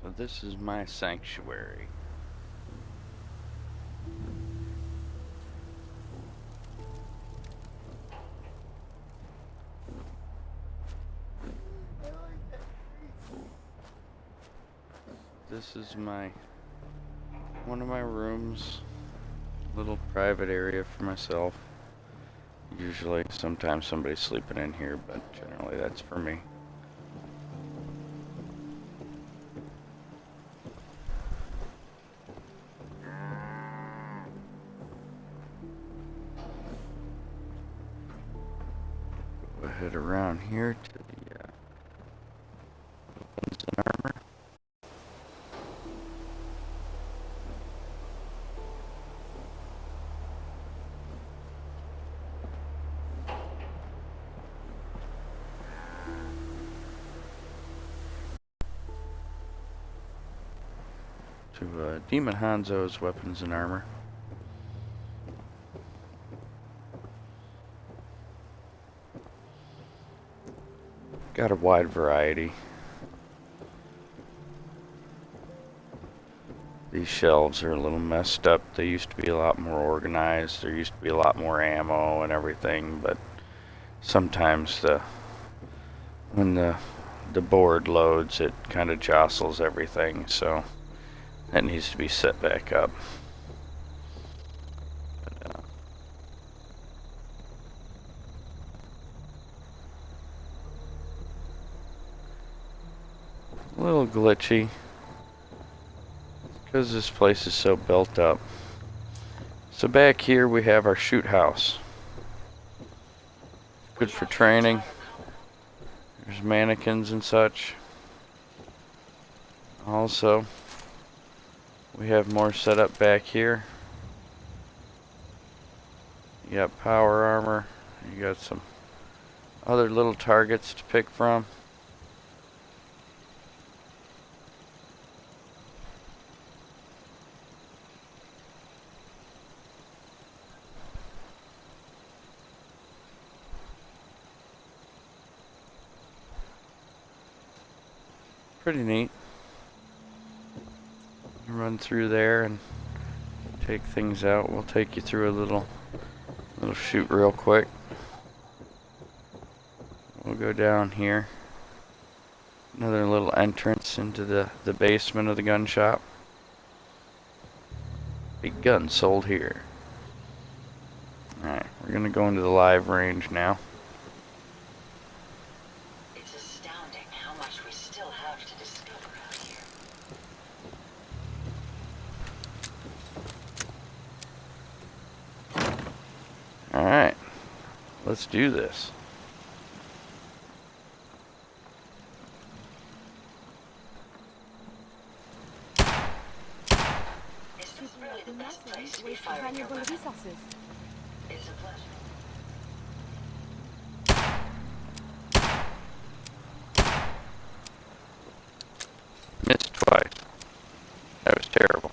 So this is my sanctuary. This is one of my rooms, little private area for myself. Usually, sometimes somebody's sleeping in here, but generally that's for me. Go ahead around here to the weapons and armor. To Demon Hanzo's weapons and armor. Got a wide variety. These shelves are a little messed up. They used to be a lot more organized. There used to be a lot more ammo and everything, but sometimes when the board loads, it kind of jostles everything, so that needs to be set back up. A little glitchy because this place is so built up. So back here we have our shoot house. Good for training. There's mannequins and such. Also, we have more set up back here. You got power armor. You got some other little targets to pick from. Pretty neat. Run through there and take things out. We'll take you through a little shoot real quick. We'll go down here. Another little entrance into the basement of the gun shop. Big guns sold here. Alright, we're gonna go into the live range now. It's astounding how much we still have to discover out here. Alright, let's do this. Is this really the best place to be firing your weapon? It's a pleasure. Missed twice. That was terrible.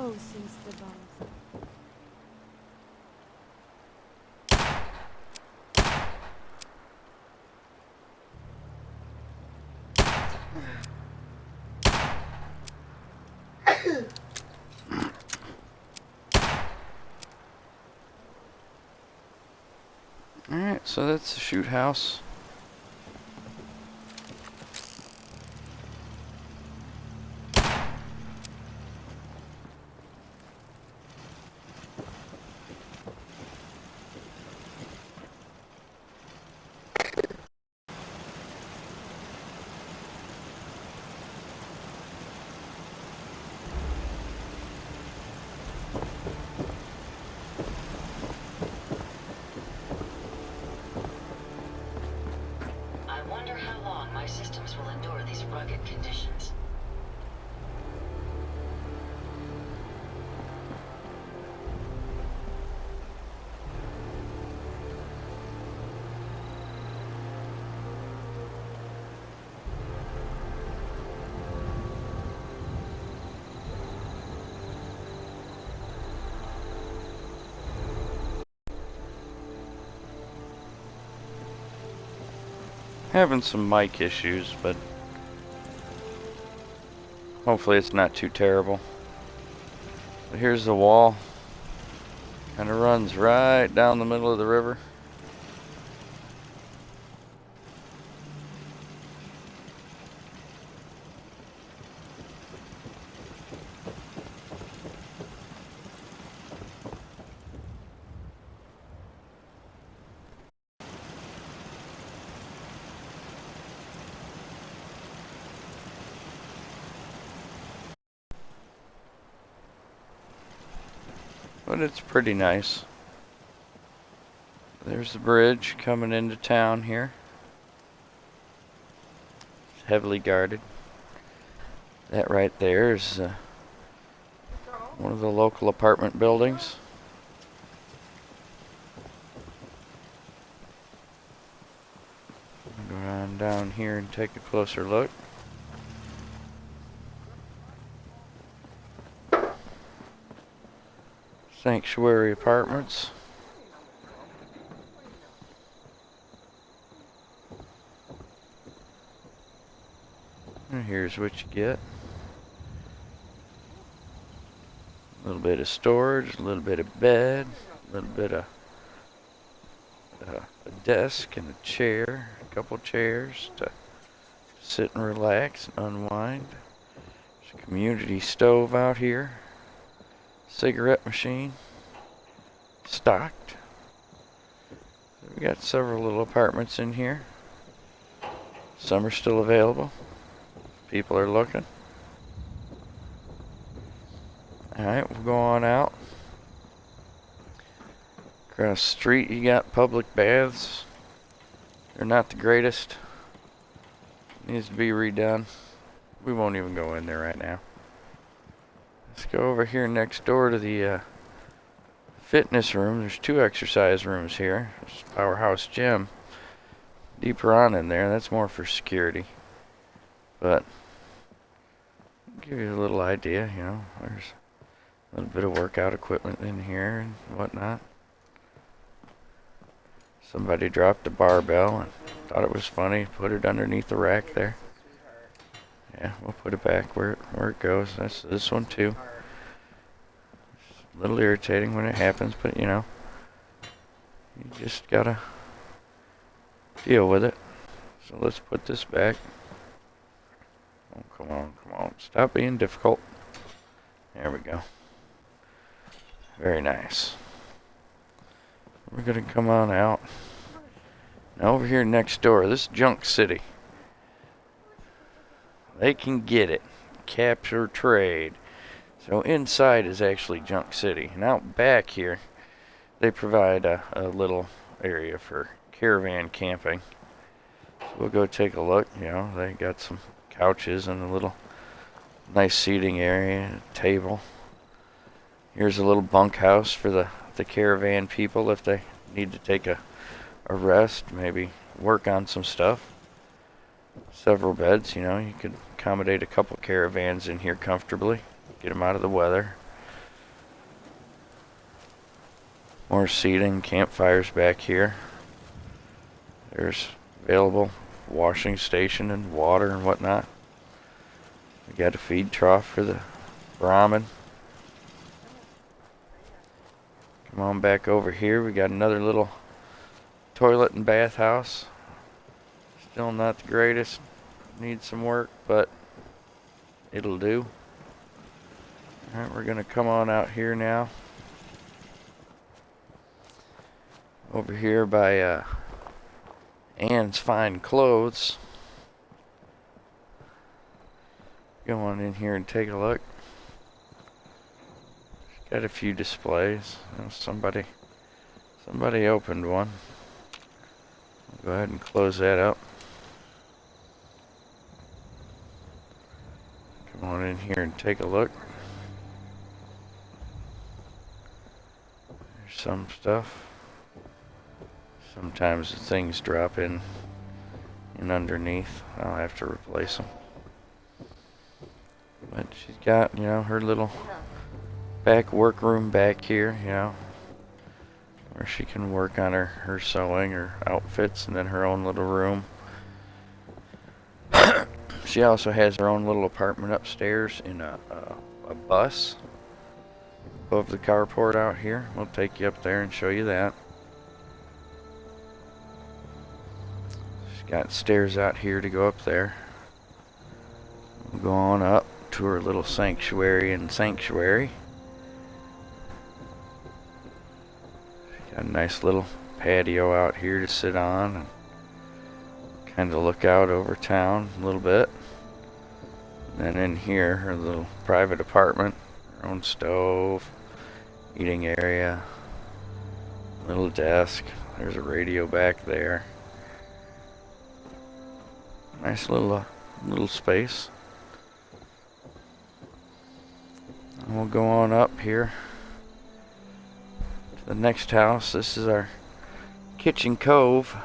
Since the bombs. so that's the shoot house. I wonder how long my systems will endure these rugged conditions. Having some mic issues, but hopefully it's not too terrible. But here's the wall. Kind of runs right down the middle of the river. But it's pretty nice. There's the bridge coming into town here. It's heavily guarded. That right there is one of the local apartment buildings. I'll go on down here and take a closer look. Sanctuary Apartments. And here's what you get. A little bit of storage, a little bit of bed, a little bit of a desk and a chair, a couple chairs to sit and relax and unwind. There's a community stove out here. Cigarette machine. Stocked. We got several little apartments in here. Some are still available. People are looking. Alright, we'll go on out. Across the street you got public baths. They're not the greatest. Needs to be redone. We won't even go in there right now. Let's go over here next door to the fitness room. There's 2 exercise rooms here. There's Powerhouse Gym. Deeper on in there, that's more for security. But give you a little idea, you know, there's a little bit of workout equipment in here and whatnot. Somebody dropped a barbell and thought it was funny, put it underneath the rack there. Yeah, we'll put it back where it goes. That's this one too. It's a little irritating when it happens, but you know, you just gotta deal with it. So let's put this back. Oh, come on. Stop being difficult. There we go. Very nice. We're gonna come on out. Now over here next door, this is Junk City. They can get it. Capture trade. So inside is actually Junk City. And out back here, they provide a little area for caravan camping. So we'll go take a look. You know, they got some couches and a little nice seating area, a table. Here's a little bunkhouse for the caravan people if they need to take a rest, maybe work on some stuff. Several beds, you know, you could accommodate a couple caravans in here comfortably, get them out of the weather. More seating, campfires back here. There's available washing station and water and whatnot. We got a feed trough for the Brahmin. Come on back over here. We got another little toilet and bathhouse. Still not the greatest. Needs some work, but it'll do. Alright, we're gonna come on out here now. Over here by Ann's Fine Clothes. Go on in here and take a look. She's got a few displays. You know, somebody opened one. I'll go ahead and close that up. Come on in here and take a look. There's some stuff. Sometimes the things drop in underneath. I'll have to replace them. But she's got, you know, her little back workroom back here, you know, where she can work on her sewing, her outfits, and then her own little room. She also has her own little apartment upstairs in a bus above the carport out here. We'll take you up there and show you that. She's got stairs out here to go up there. We'll go on up to her little sanctuary and sanctuary. She's got a nice little patio out here to sit on and kind of look out over town a little bit. And then in here, her little private apartment, her own stove, eating area, little desk. There's a radio back there. Nice little space. And we'll go on up here to the next house. This is our kitchen cove.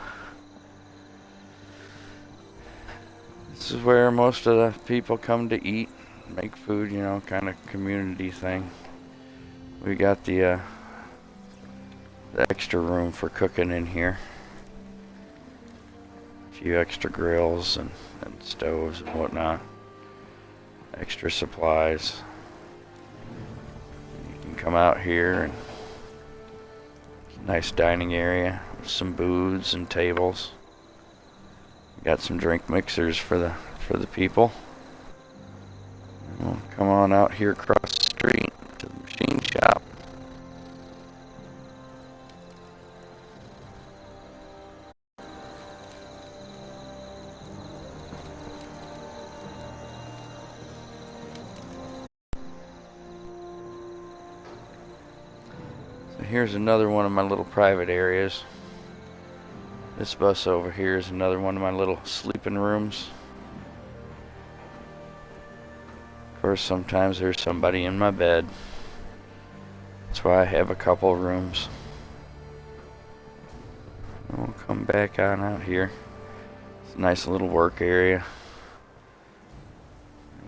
This is where most of the people come to eat, make food, you know, kind of community thing. We got the extra room for cooking in here. A few extra grills and stoves and whatnot. Extra supplies. You can come out here and nice dining area with some booths and tables. Got some drink mixers for the people. And we'll come on out here across the street to the machine shop. So here's another one of my little private areas. This bus over here is another one of my little sleeping rooms. Of course, sometimes there's somebody in my bed. That's why I have a couple rooms. We'll come back on out here. It's a nice little work area.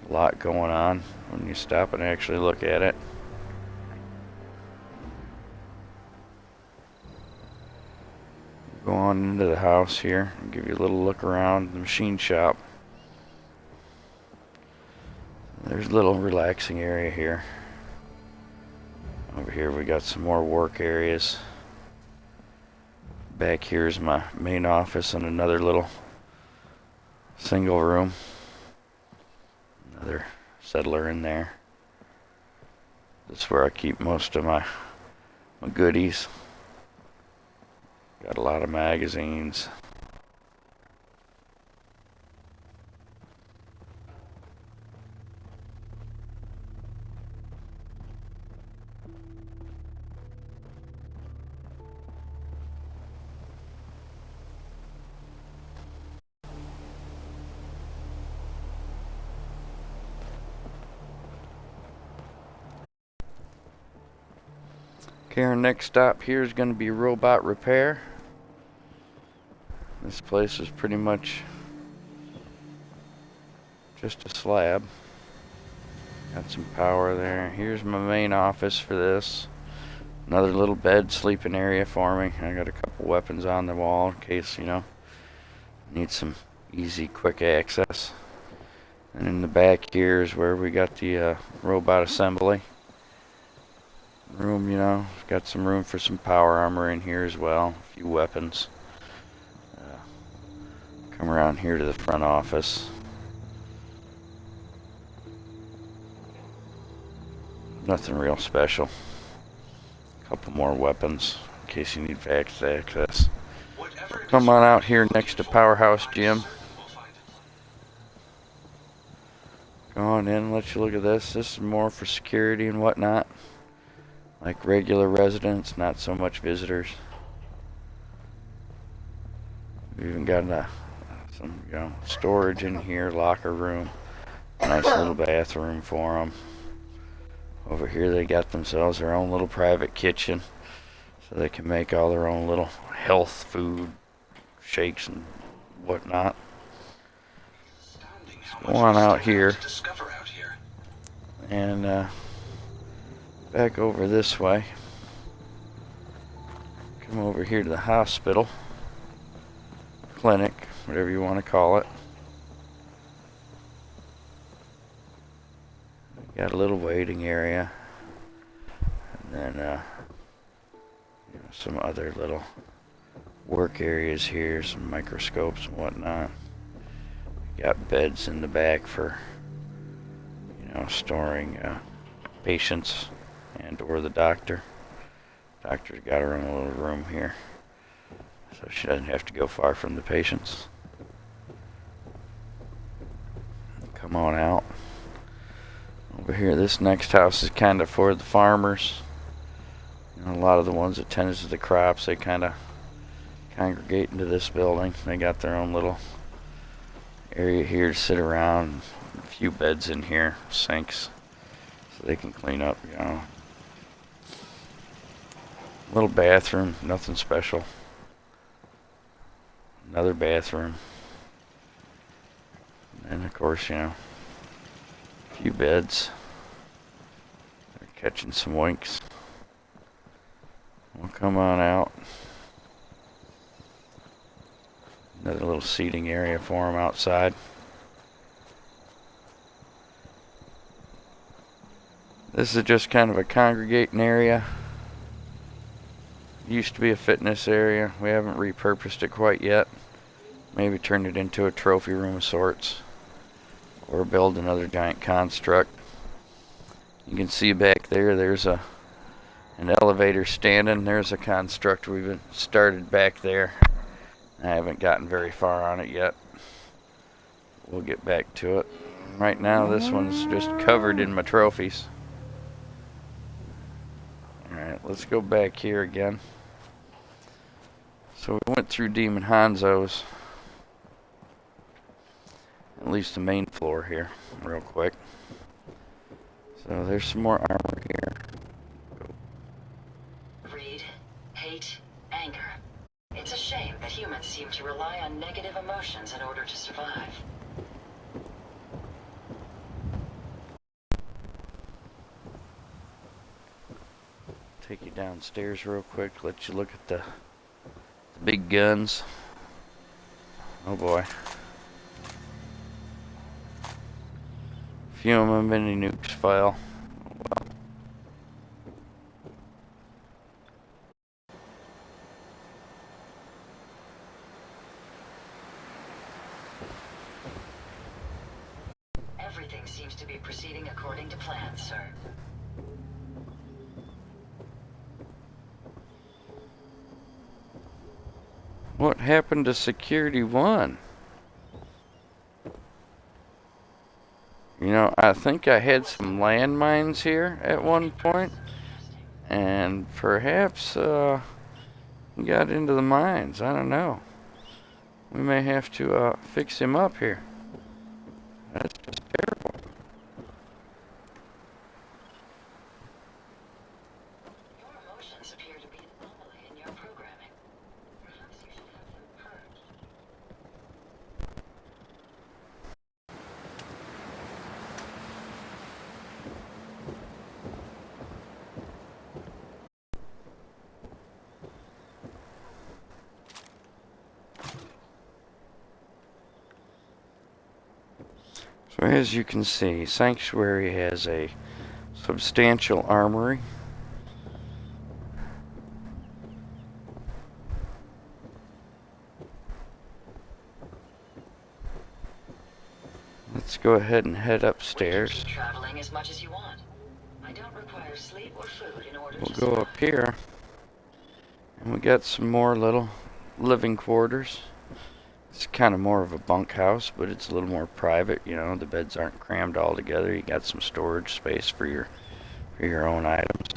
A lot going on when you stop and actually look at it. Go on into the house here and give you a little look around the machine shop. There's a little relaxing area here. Over here we got some more work areas. Back here is my main office and another little single room. Another settler in there. That's where I keep most of my goodies. Got a lot of magazines. Okay, our next stop here is going to be Robot Repair. This place is pretty much just a slab. Got some power there. Here's my main office for this. Another little bed sleeping area for me. I got a couple weapons on the wall in case, you know, need some easy, quick access. And in the back here is where we got the robot assembly room, you know. Got some room for some power armor in here as well. A few weapons. around here to the front office. Nothing real special. A couple more weapons in case you need fast access. Come on out here next to Powerhouse Gym. Go on in, let you look at this. This is more for security and whatnot. Like regular residents, not so much visitors. We've even got some, storage in here, locker room. Nice little bathroom for them. Over here they got themselves their own little private kitchen, so they can make all their own little health food, shakes and whatnot. Go on out here and back over this way. Come over here to the hospital, clinic, whatever you want to call it. Got a little waiting area, and then some other little work areas here, some microscopes and whatnot. Got beds in the back for storing patients and or the doctor. Doctor's got her own little room here, so she doesn't have to go far from the patients. Come on out. Over here, this next house is kind of for the farmers. A lot of the ones that tend to the crops, they kind of congregate into this building. They got their own little area here to sit around. A few beds in here, sinks, so they can clean up, Little bathroom, nothing special. Another bathroom. And of course, a few beds. They're catching some winks. We'll come on out. Another little seating area for them outside. This is just kind of a congregating area. Used to be a fitness area. We haven't repurposed it quite yet. Maybe turned it into a trophy room of sorts. Or build another giant construct. You can see back there, there's an elevator standing. There's a construct we've started back there. I haven't gotten very far on it yet. We'll get back to it. Right now, this one's just covered in my trophies. Alright, let's go back here again. So we went through Demon Hanzo's, at least the main floor here, real quick. So there's some more armor here. Greed, hate, anger. It's a shame that humans seem to rely on negative emotions in order to survive. Take you downstairs real quick, let you look at the big guns. Oh boy. A few of them mini nukes file. Oh well. Everything seems to be proceeding according to plan, sir. What happened to Security 1? I think I had some landmines here at one point, and perhaps got into the mines. I don't know. We may have to fix him up here. That's just terrible. Your emotions appear to be an anomaly in your programming. Perhaps you should have them purged. So as you can see, Sanctuary has a substantial armory. Let's go ahead and head We can upstairs. keep traveling as much as you want. I don't require sleep or food in order to We'll go survive. up here. And we got some more little living quarters. It's kind of more of a bunkhouse, but it's a little more private, you know. The beds aren't crammed all together. You got some storage space for your own items.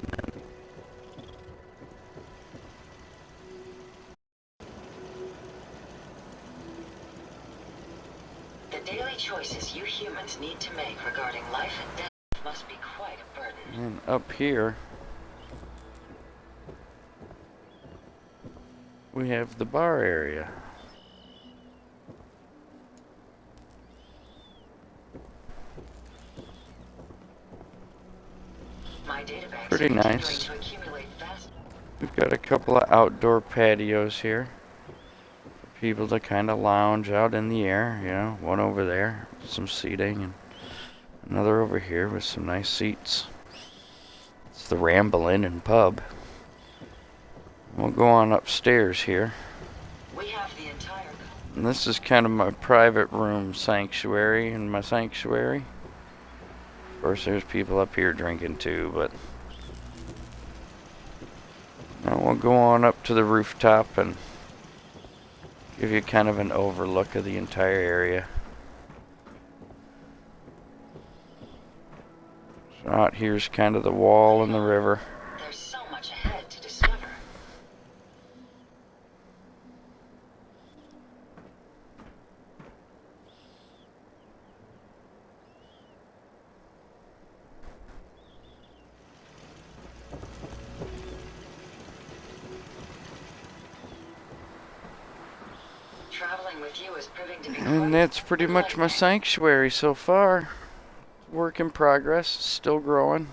The daily choices you humans need to make regarding life and death must be quite a burden. And up here, we have the bar area. My databanks Pretty are continuing nice. to accumulate vast. We've got a couple of outdoor patios here for people to kind of lounge out in the air, you know. One over there, some seating, and another over here with some nice seats. It's the Ramble Inn and Pub. We'll go on upstairs here. We have the entire. And this is kind of my private room sanctuary in my sanctuary. Of course, there's people up here drinking too, but now we'll go on up to the rooftop and give you kind of an overlook of the entire area. So out here's kind of the wall and the river. There's so much ahead to discover. Traveling with you is proving to be quite And that's pretty much my sanctuary so far. Work in progress, still growing.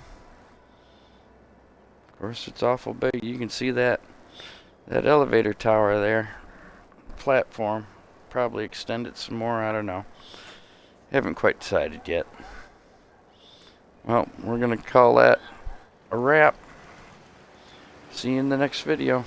Of course, it's awful big. You can see that elevator tower there, platform. Probably extend it some more, I don't know. Haven't quite decided yet. Well, we're gonna call that a wrap. See you in the next video.